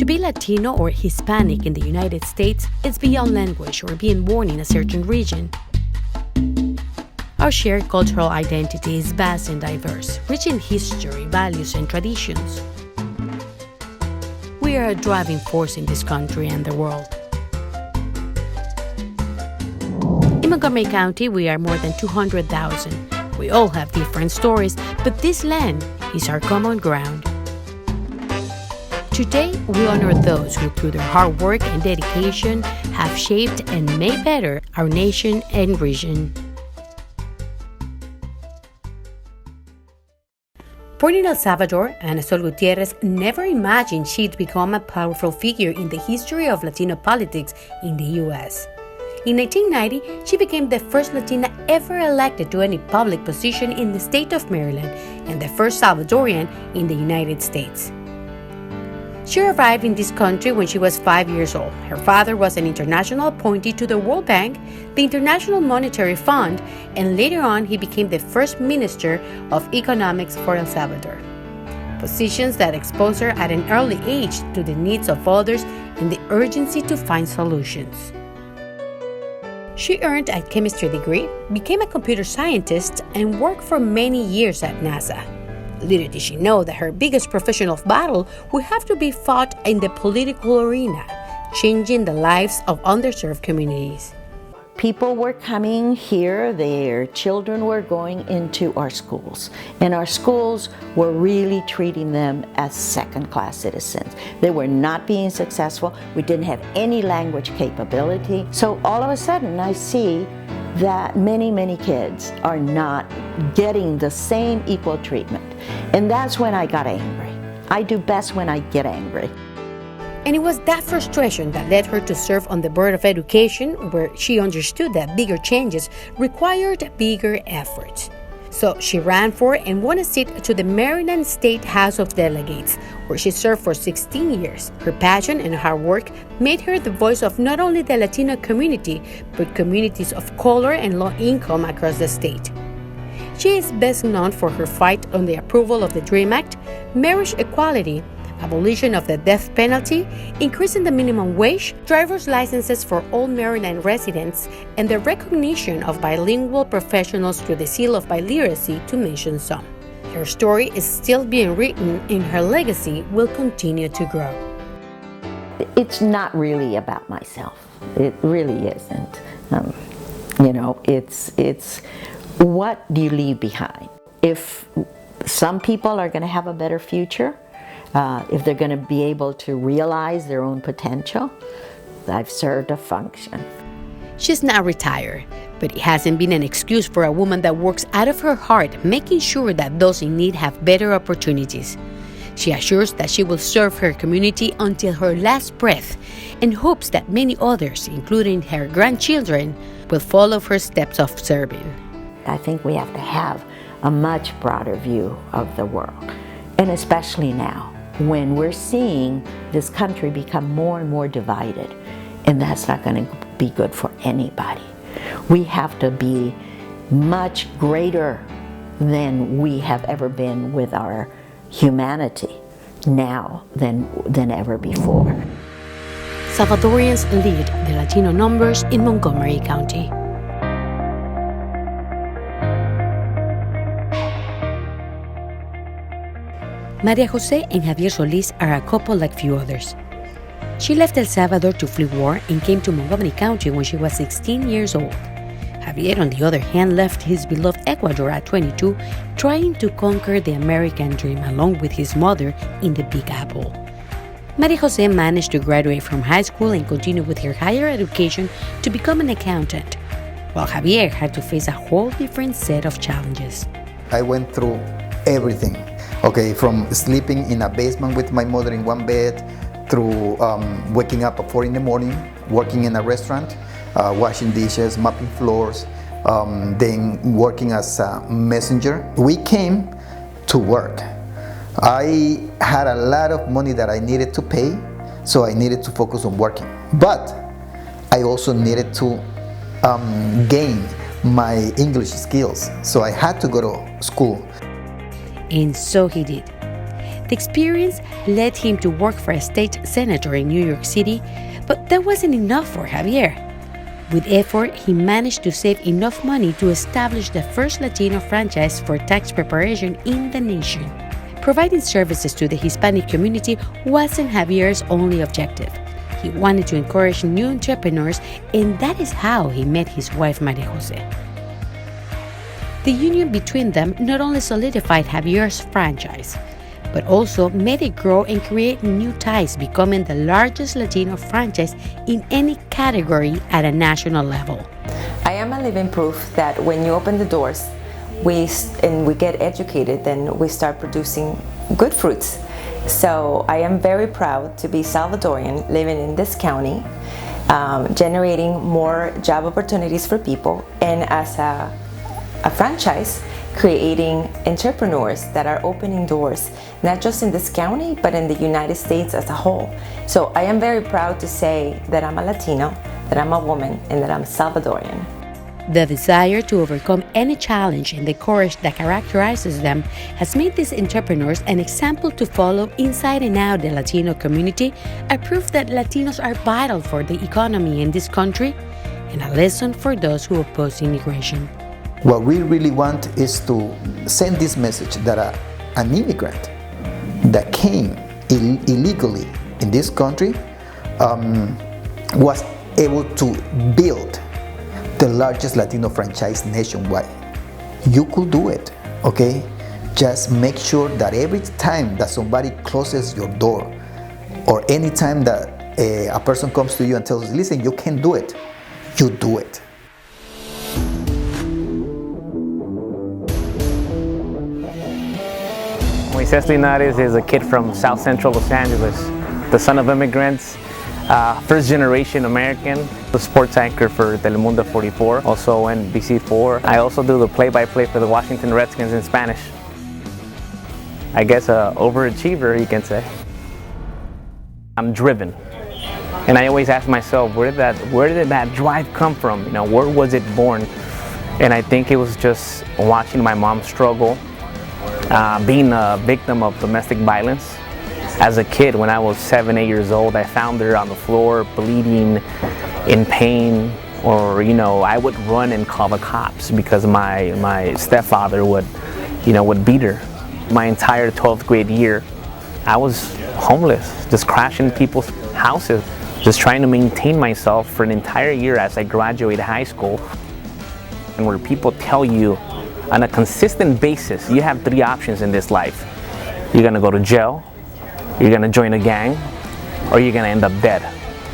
be Latino or Hispanic in the United States is beyond language or being born in a certain region. Our shared cultural identity is vast and diverse, rich in history, values, and traditions. We are a driving force in this country and the world. In Montgomery County, we are more than 200,000. We all have different stories, but this land is our common ground. Today, we honor those who, through their hard work and dedication, have shaped and made better our nation and region. Born in El Salvador, Ana Sol Gutierrez never imagined she'd become a powerful figure in the history of Latino politics in the U.S. In 1990, she became the first Latina ever elected to any public position in the state of Maryland and the first Salvadorian in the United States. She arrived in this country when she was 5 years old. Her father was an international appointee to the World Bank, the International Monetary Fund, and later on he became the first Minister of Economics for El Salvador. Positions that exposed her at an early age to the needs of others and the urgency to find solutions. She earned a chemistry degree, became a computer scientist, and worked for many years at NASA. Little did she know that her biggest professional battle would have to be fought in the political arena, changing the lives of underserved communities. People were coming here, their children were going into our schools, and our schools were really treating them as second-class citizens. They were not being successful. We didn't have any language capability. So all of a sudden I see that many kids are not getting the same equal treatment. And that's when I got angry. I do best when I get angry. And it was that frustration that led her to serve on the Board of Education, where she understood that bigger changes required bigger efforts. So she ran for and won a seat to the Maryland State House of Delegates, where she served for 16 years. Her passion and hard work made her the voice of not only the Latino community, but communities of color and low income across the state. She is best known for her fight on the approval of the DREAM Act, marriage equality, abolition of the death penalty, increasing the minimum wage, driver's licenses for all Maryland residents, and the recognition of bilingual professionals through the seal of biliteracy, to mention some. Her story is still being written, and her legacy will continue to grow. It's not really about myself. It really isn't. It's what do you leave behind? If some people are going to have a better future, if they're going to be able to realize their own potential, I've served a function. She's now retired, but it hasn't been an excuse for a woman that works out of her heart, making sure that those in need have better opportunities. She assures that she will serve her community until her last breath and hopes that many others, including her grandchildren, will follow her steps of serving. I think we have to have a much broader view of the world, and especially now, when we're seeing this country become more and more divided, and that's not going to be good for anybody. We have to be much greater than we have ever been with our humanity now than ever before. Salvadorians lead the Latino numbers in Montgomery County. Maria Jose and Javier Solis are a couple like few others. She left El Salvador to flee war and came to Montgomery County when she was 16 years old. Javier, on the other hand, left his beloved Ecuador at 22, trying to conquer the American dream along with his mother in the Big Apple. Maria Jose managed to graduate from high school and continue with her higher education to become an accountant, while Javier had to face a whole different set of challenges. I went through everything. Okay, from sleeping in a basement with my mother in one bed, through waking up at 4 in the morning, working in a restaurant, washing dishes, mopping floors, then working as a messenger. We came to work. I had a lot of money that I needed to pay, so I needed to focus on working. But I also needed to gain my English skills, so I had to go to school. And so he did. The experience led him to work for a state senator in New York City, but that wasn't enough for Javier. With effort, he managed to save enough money to establish the first Latino franchise for tax preparation in the nation. Providing services to the Hispanic community wasn't Javier's only objective. He wanted to encourage new entrepreneurs, and that is how he met his wife, Maria Jose. The union between them not only solidified Javier's franchise, but also made it grow and create new ties, becoming the largest Latino franchise in any category at a national level. I am a living proof that when you open the doors we get educated, then we start producing good fruits. So I am very proud to be Salvadorian, living in this county, generating more job opportunities for people, and as a franchise, creating entrepreneurs that are opening doors, not just in this county, but in the United States as a whole. So I am very proud to say that I'm a Latino, that I'm a woman, and that I'm Salvadorian. The desire to overcome any challenge and the courage that characterizes them has made these entrepreneurs an example to follow inside and out the Latino community, a proof that Latinos are vital for the economy in this country, and a lesson for those who oppose immigration. What we really want is to send this message that an immigrant that came illegally in this country was able to build the largest Latino franchise nationwide. You could do it, okay? Just make sure that every time that somebody closes your door, or any time that a person comes to you and tells you, listen, you can do it, you do it. Moises Linares is a kid from South Central Los Angeles, the son of immigrants, first generation American, the sports anchor for Telemundo 44, also NBC4. I also do the play-by-play for the Washington Redskins in Spanish. I guess an overachiever, you can say. I'm driven, and I always ask myself, where did that drive come from? You know, where was it born? And I think it was just watching my mom struggle, being a victim of domestic violence. As a kid, when I was 7, 8 years old, I found her on the floor bleeding, in pain, or I would run and call the cops because my stepfather would beat her. My entire 12th grade year, I was homeless, just crashing people's houses, just trying to maintain myself for an entire year as I graduated high school. And where people tell you on a consistent basis, you have 3 options in this life. You're gonna go to jail, you're gonna join a gang, or you're gonna end up dead.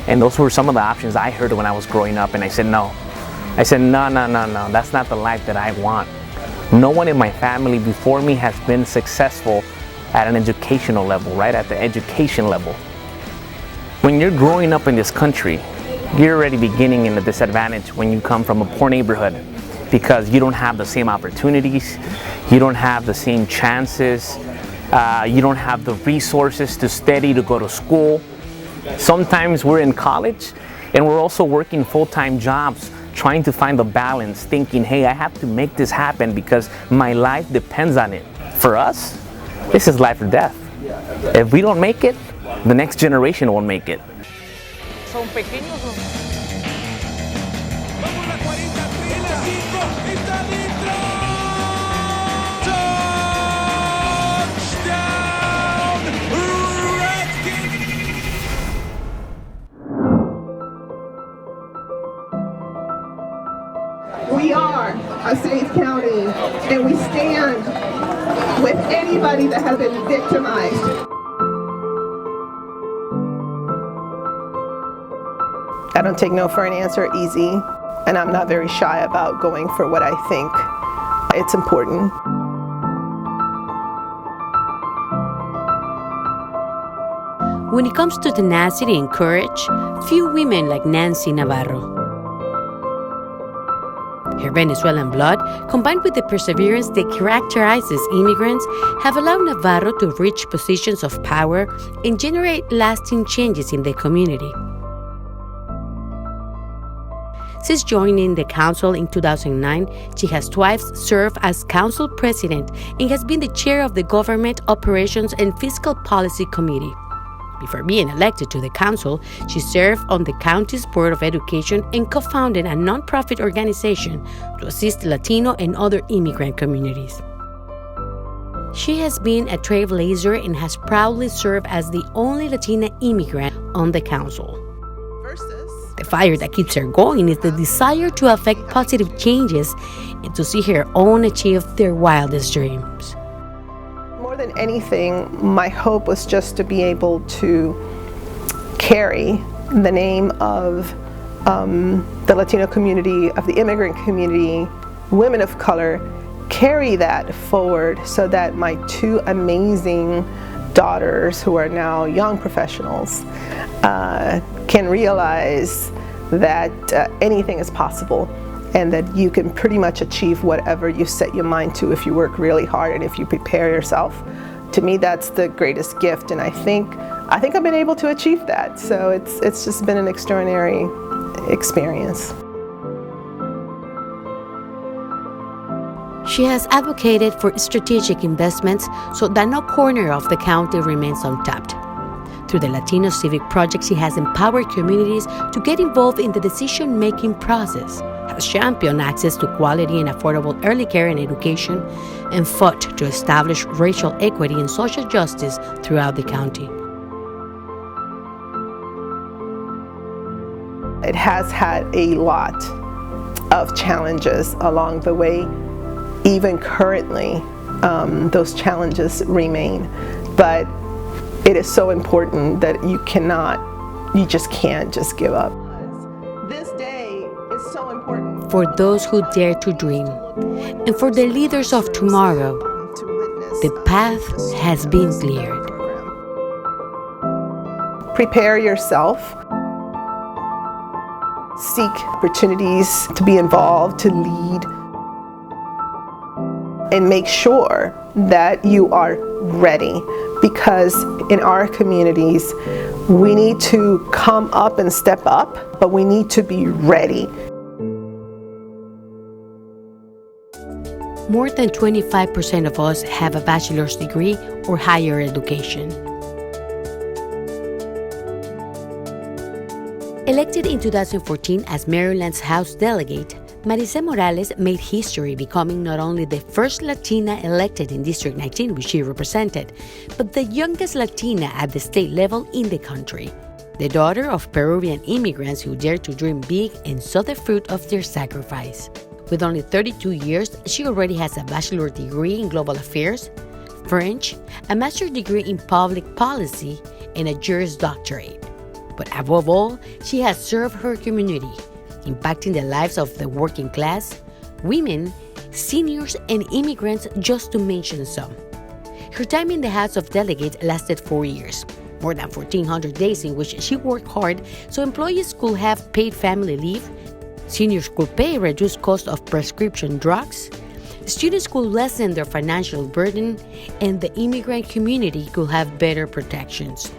And those were some of the options I heard when I was growing up, and I said no. I said no, that's not the life that I want. No one in my family before me has been successful at an educational level, right at the education level. When you're growing up in this country, you're already beginning in a disadvantage when you come from a poor neighborhood, because you don't have the same opportunities, you don't have the same chances, you don't have the resources to study, to go to school. Sometimes we're in college and we're also working full-time jobs, trying to find the balance, thinking, hey, I have to make this happen because my life depends on it. For us, this is life or death. If we don't make it, the next generation won't make it. Son pequeños. We are Osage County, and we stand with anybody that has been victimized. I don't take no for an answer easy, and I'm not very shy about going for what I think it's important. When it comes to tenacity and courage, few women like Nancy Navarro. Her Venezuelan blood, combined with the perseverance that characterizes immigrants, have allowed Navarro to reach positions of power and generate lasting changes in the community. Since joining the council in 2009, she has twice served as council president and has been the chair of the Government Operations and Fiscal Policy Committee. Before being elected to the council, she served on the county's Board of Education and co-founded a nonprofit organization to assist Latino and other immigrant communities. She has been a trailblazer and has proudly served as the only Latina immigrant on the council. The fire that keeps her going is the desire to affect positive changes and to see her own achieve their wildest dreams. More than anything, my hope was just to be able to carry the name of the Latino community, of the immigrant community, women of color, carry that forward so that my two amazing daughters, who are now young professionals, can realize that anything is possible and that you can pretty much achieve whatever you set your mind to if you work really hard and if you prepare yourself. To me, that's the greatest gift, and I think I've been able to achieve that. So it's just been an extraordinary experience. She has advocated for strategic investments so that no corner of the county remains untapped. Through the Latino Civic Project, she has empowered communities to get involved in the decision-making process, has championed access to quality and affordable early care and education, and fought to establish racial equity and social justice throughout the county. It has had a lot of challenges along the way. Even currently, those challenges remain. But it is so important that you just can't just give up. This day is so important. For those who dare to dream, and for the leaders of tomorrow, the path has been cleared. Prepare yourself. Seek opportunities to be involved, to lead, and make sure that you are ready, because in our communities, we need to come up and step up, but we need to be ready. More than 25% of us have a bachelor's degree or higher education. Elected in 2014 as Maryland's House Delegate, Maricé Morales made history, becoming not only the first Latina elected in District 19, which she represented, but the youngest Latina at the state level in the country. The daughter of Peruvian immigrants who dared to dream big and saw the fruit of their sacrifice. With only 32 years, she already has a bachelor's degree in global affairs, French, a master's degree in public policy, and a Juris Doctorate. But above all, she has served her community, impacting the lives of the working class, women, seniors, and immigrants, just to mention some. Her time in the House of Delegates lasted 4 years, more than 1,400 days in which she worked hard so employees could have paid family leave, seniors could pay reduced cost of prescription drugs, students could lessen their financial burden, and the immigrant community could have better protections.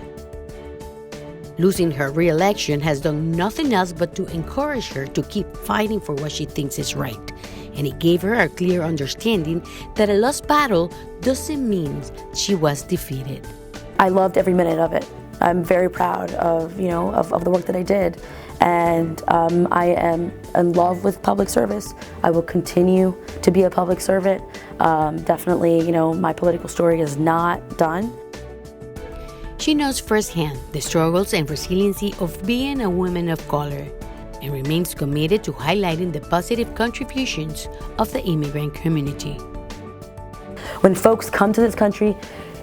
Losing her re-election has done nothing else but to encourage her to keep fighting for what she thinks is right. And it gave her a clear understanding that a lost battle doesn't mean she was defeated. I loved every minute of it. I'm very proud of the work that I did. And I am in love with public service. I will continue to be a public servant. Definitely, my political story is not done. She knows firsthand the struggles and resiliency of being a woman of color and remains committed to highlighting the positive contributions of the immigrant community. When folks come to this country,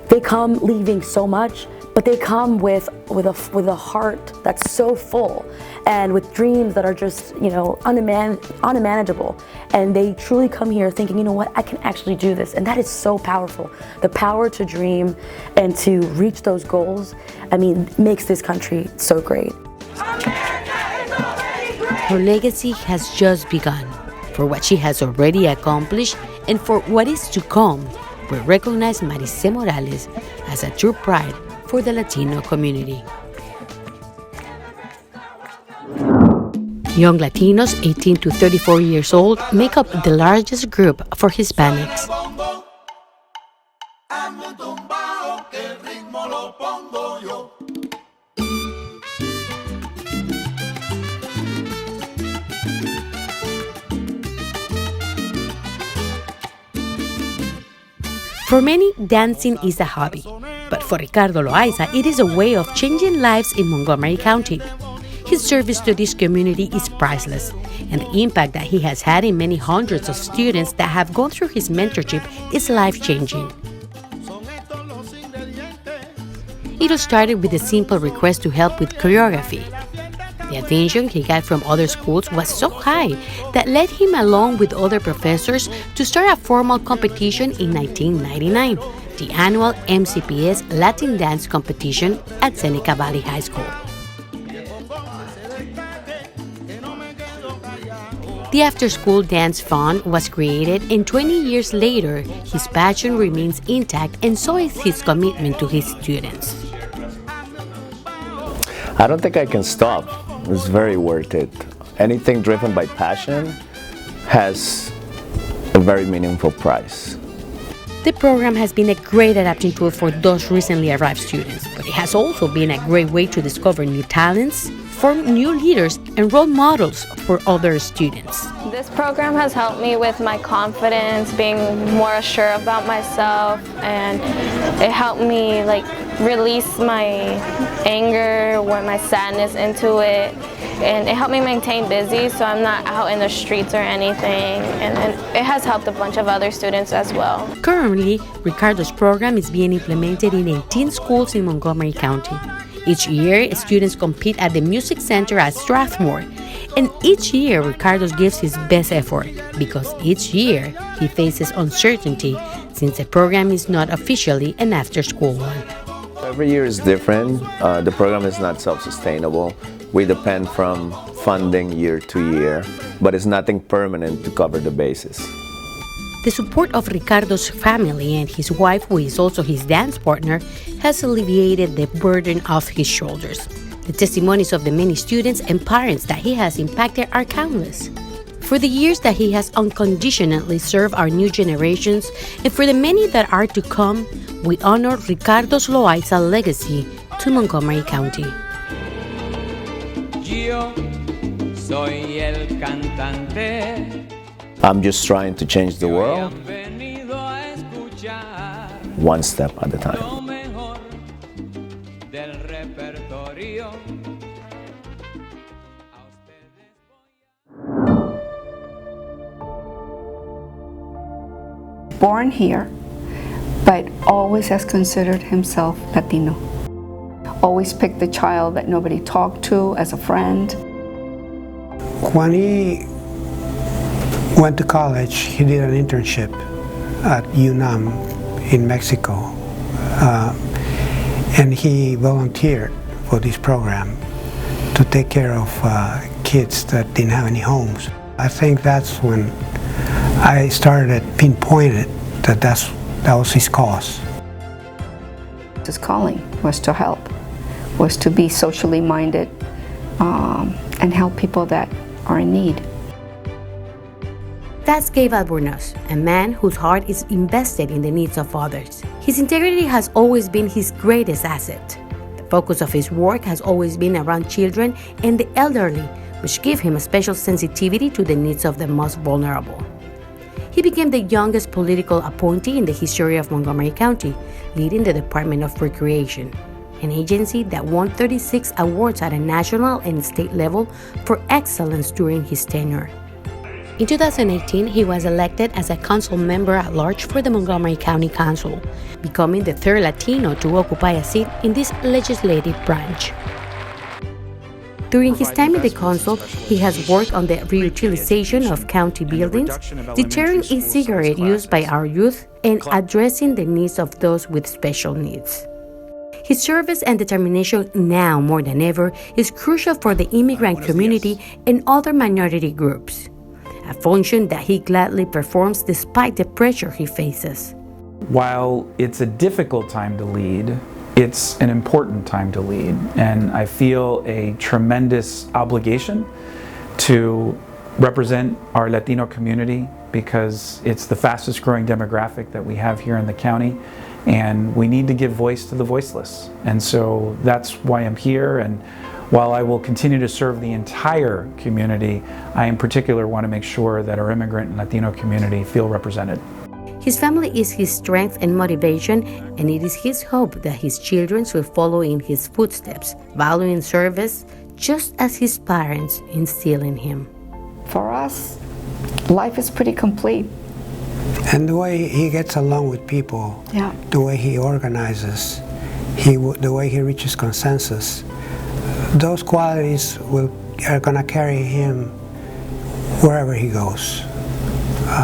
they come leaving so much, but they come with a heart that's so full and with dreams that are just unmanageable. And they truly come here thinking, you know what, I can actually do this. And that is so powerful. The power to dream and to reach those goals, makes this country so great. Her legacy has just begun. For what she has already accomplished and for what is to come, we recognize Maricé Morales as a true pride for the Latino community. Young Latinos 18 to 34 years old make up the largest group for Hispanics. For many, dancing is a hobby, but for Ricardo Loaiza, it is a way of changing lives in Montgomery County. His service to this community is priceless, and the impact that he has had in many hundreds of students that have gone through his mentorship is life-changing. It all started with a simple request to help with choreography. The attention he got from other schools was so high that led him, along with other professors, to start a formal competition in 1999, the annual MCPS Latin Dance Competition at Seneca Valley High School. The after-school dance fund was created, and 20 years later, his passion remains intact, and so is his commitment to his students. I don't think I can stop. It's very worth it. Anything driven by passion has a very meaningful price. The program has been a great adapting tool for those recently arrived students, but it has also been a great way to discover new talents, form new leaders, and role models for other students. This program has helped me with my confidence, being more sure about myself, and it helped me release my anger or my sadness into it, and it helped me maintain busy so I'm not out in the streets or anything, and it has helped a bunch of other students as well. Currently, Ricardo's program is being implemented in 18 schools in Montgomery County. Each year, students compete at the Music Center at Strathmore, and each year Ricardo gives his best effort because each year he faces uncertainty since the program is not officially an after-school one. Every year is different. The program is not self-sustainable. We depend from funding year to year, but it's nothing permanent to cover the basis. The support of Ricardo's family and his wife, who is also his dance partner, has alleviated the burden off his shoulders. The testimonies of the many students and parents that he has impacted are countless. For the years that he has unconditionally served our new generations, and for the many that are to come, we honor Ricardo Loaiza's legacy to Montgomery County. Yo soy el cantante. I'm just trying to change the world one step at a time. Born here, but always has considered himself Latino. Always picked the child that nobody talked to as a friend. When he went to college, he did an internship at UNAM in Mexico, and he volunteered for this program to take care of kids that didn't have any homes. I think that's when I started pinpointed that was his cause. His calling was to help, was to be socially minded and help people that are in need. That's Gabe Albornoz, a man whose heart is invested in the needs of others. His integrity has always been his greatest asset. The focus of his work has always been around children and the elderly, which give him a special sensitivity to the needs of the most vulnerable. He became the youngest political appointee in the history of Montgomery County, leading the Department of Recreation, an agency that won 36 awards at a national and state level for excellence during his tenure. In 2018, he was elected as a council member at large for the Montgomery County Council, becoming the third Latino to occupy a seat in this legislative branch. During his time in the council, he has worked on the reutilization of county buildings, deterring e-cigarette use by our youth, and addressing the needs of those with special needs. His service and determination now more than ever is crucial for the immigrant community and other minority groups, a function that he gladly performs despite the pressure he faces. While it's a difficult time to lead, it's an important time to lead, and I feel a tremendous obligation to represent our Latino community because it's the fastest growing demographic that we have here in the county, and we need to give voice to the voiceless. And so that's why I'm here, and while I will continue to serve the entire community, I in particular want to make sure that our immigrant and Latino community feel represented. His family is his strength and motivation, and it is his hope that his children will follow in his footsteps, valuing service just as his parents instill in him. For us, life is pretty complete. And the way he gets along with people, the way he organizes, the way he reaches consensus, those qualities are going to carry him wherever he goes.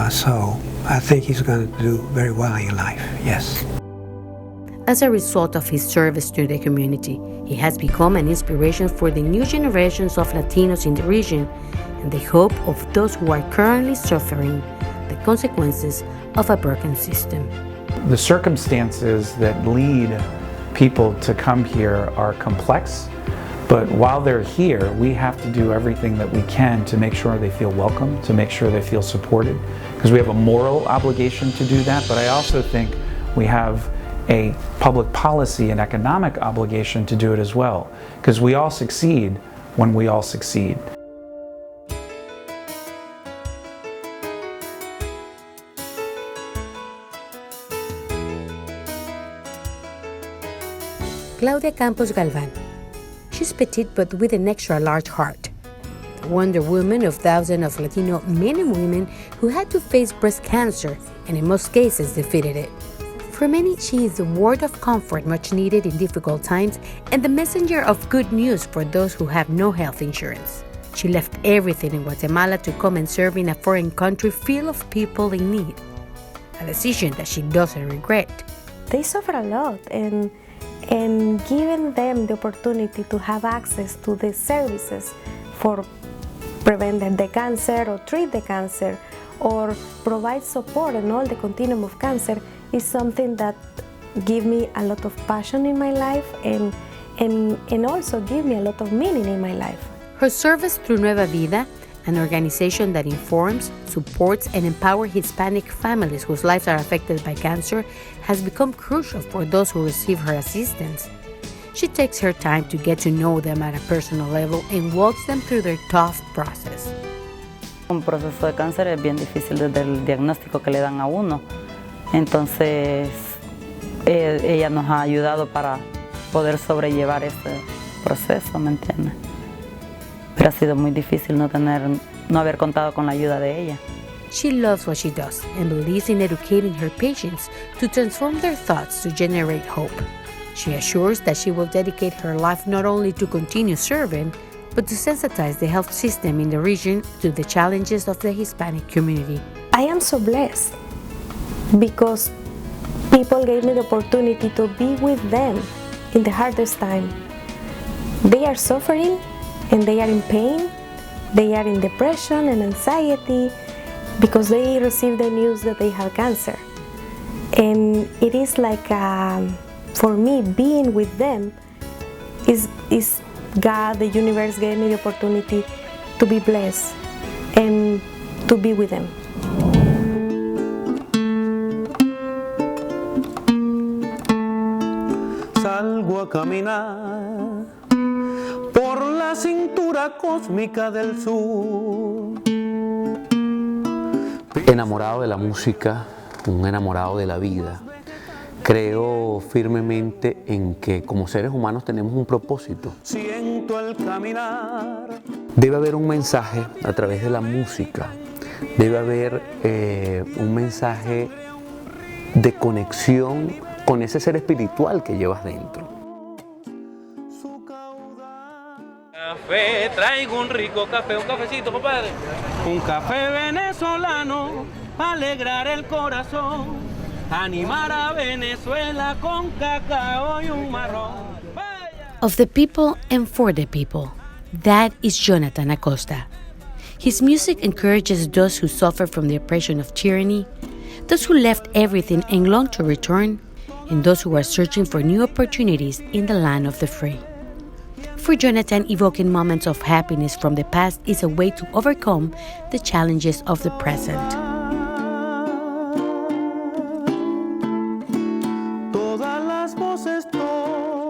So I think he's going to do very well in life, yes. As a result of his service to the community, he has become an inspiration for the new generations of Latinos in the region and the hope of those who are currently suffering the consequences of a broken system. The circumstances that lead people to come here are complex, but while they're here, we have to do everything that we can to make sure they feel welcome, to make sure they feel supported, because we have a moral obligation to do that, but I also think we have a public policy and economic obligation to do it as well, because we all succeed when we all succeed. Claudia Campos Galvan. She's petite but with an extra large heart. The Wonder Woman of thousands of Latino men and women who had to face breast cancer and in most cases defeated it. For many, she is the word of comfort much needed in difficult times and the messenger of good news for those who have no health insurance. She left everything in Guatemala to come and serve in a foreign country full of people in need. A decision that she doesn't regret. They suffer a lot, and giving them the opportunity to have access to the services for preventing the cancer or treat the cancer or provide support in all the continuum of cancer is something that give me a lot of passion in my life and also give me a lot of meaning in my life. Her service through Nueva Vida, an organization that informs, supports, and empowers Hispanic families whose lives are affected by cancer, has become crucial for those who receive her assistance. She takes her time to get to know them at a personal level and walks them through their tough process. Un proceso de cáncer es bien difícil desde el diagnóstico que le dan a uno. Entonces, ella nos ha ayudado para poder sobrellevar ese proceso, ¿me entiendes? Pero ha sido muy difícil no haber contado con la ayuda de ella. She loves what she does and believes in educating her patients to transform their thoughts to generate hope. She assures that she will dedicate her life not only to continue serving, but to sensitize the health system in the region to the challenges of the Hispanic community. I am so blessed because people gave me the opportunity to be with them in the hardest time. They are suffering and they are in pain, they are in depression and anxiety because they received the news that they have cancer. And it is like, for me, being with them is God, the universe gave me the opportunity to be blessed and to be with them. Salgo a caminar por la cintura cósmica del sur. Enamorado de la música, un enamorado de la vida. Creo firmemente en que como seres humanos tenemos un propósito. Siento el caminar. Debe haber un mensaje a través de la música. Debe haber un mensaje de conexión con ese ser espiritual que llevas dentro. Café, traigo un rico café, un cafecito, compadre. Un café venezolano, alegrar el corazón, animar a Venezuela con cacao y un marrón. Of the people and for the people, that is Jonathan Acosta. His music encourages those who suffer from the oppression of tyranny, those who left everything and long to return, and those who are searching for new opportunities in the land of the free. for Jonathan, evoking moments of happiness from the past is a way to overcome the challenges of the present.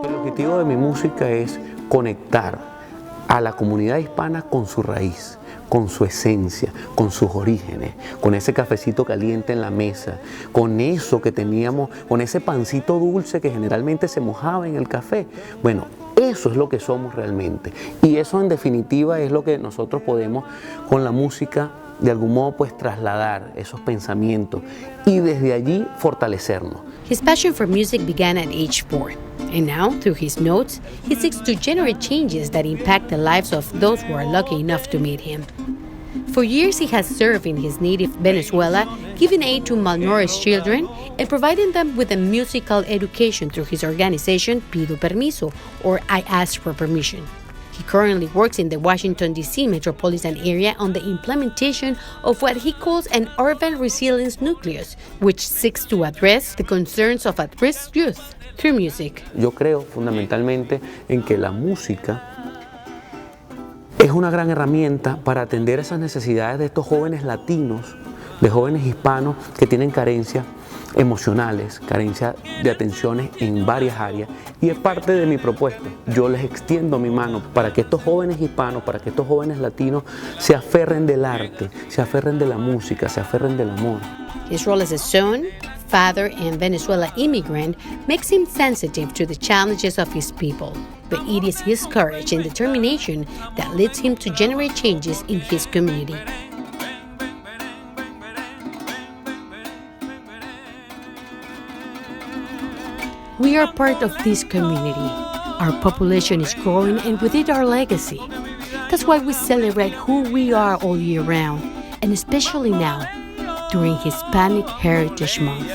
El objetivo de mi música es conectar a la comunidad hispana con su raíz, con su esencia, con sus orígenes, con ese cafecito caliente en la mesa, con eso que teníamos, con ese pancito dulce que generalmente se mojaba en el café. Bueno, eso es lo que somos realmente. Y eso en definitiva es lo que nosotros podemos con la música de algún modo pues trasladar esos pensamientos y desde allí fortalecernos. His passion for music began at age 4, and now, through his notes, he seeks to generate changes that impact the lives of those who are lucky enough to meet him. For years, he has served in his native Venezuela, giving aid to malnourished children and providing them with a musical education through his organization Pido Permiso, or I Ask for Permission. He currently works in the Washington, D.C. metropolitan area on the implementation of what he calls an urban resilience nucleus, which seeks to address the concerns of at-risk youth through music. Yo creo fundamentalmente en que la música es una gran herramienta para atender esas necesidades de estos jóvenes latinos, de jóvenes hispanos que tienen carencias emocionales, carencia de atenciones en varias áreas, y es parte de mi propuesta. Yo les extiendo mi mano para que estos jóvenes hispanos, para que estos jóvenes latinos se aferren del arte, se aferren de la música, se aferren del amor. His role as a son, father, and Venezuela immigrant makes him sensitive to the challenges of his people, but it is his courage and determination that leads him to generate changes in his community. We are part of this community. Our population is growing, and with it our legacy. That's why we celebrate who we are all year round, and especially now, during Hispanic Heritage Month.